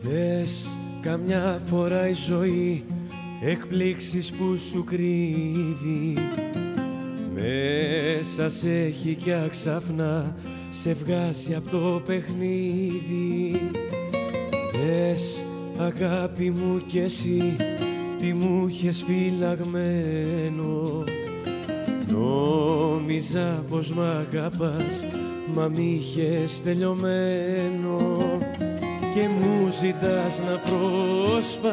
Δες καμιά φορά η ζωή εκπλήξεις που σου κρύβει, μέσα σε έχει κι αξαφνά σε βγάζει από το παιχνίδι. Δες αγάπη μου κι εσύ τι μου είχες φυλαγμένο, νόμιζα πως μ' αγαπάς μα μ' είχες τελειωμένο. Και μου ζητάς να προσπαθήσω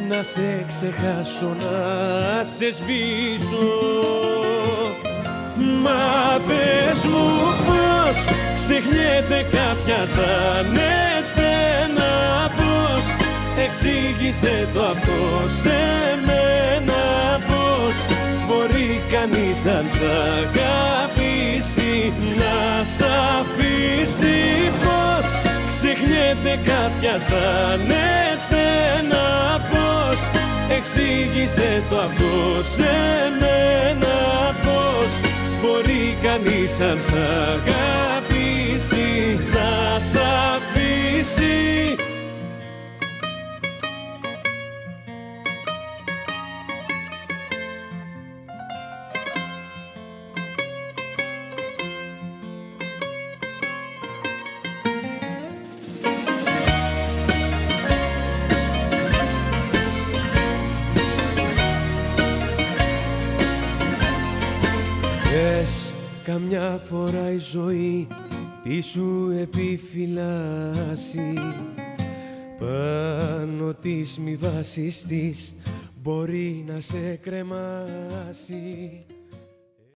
να σε ξεχάσω, να σε σβήσω. Μα πες μου πως ξεχνιέται κάποια σαν εσένα, πως εξήγησε το αυτό σε μένα, πως μπορεί κανείς αν σ' αγαπήσει να σ' αφήσει, πως ξεχνιέται κάποια σαν εσένα, πως εξήγησε το αυτό σε μένα, πως μπορεί κανείς αν σ' αγαπήσει να σ' αφήσει. Πες καμιά φορά η ζωή τι σου επιφυλάσσει, πάνω της μη βάσης της μπορεί να σε κρεμάσει.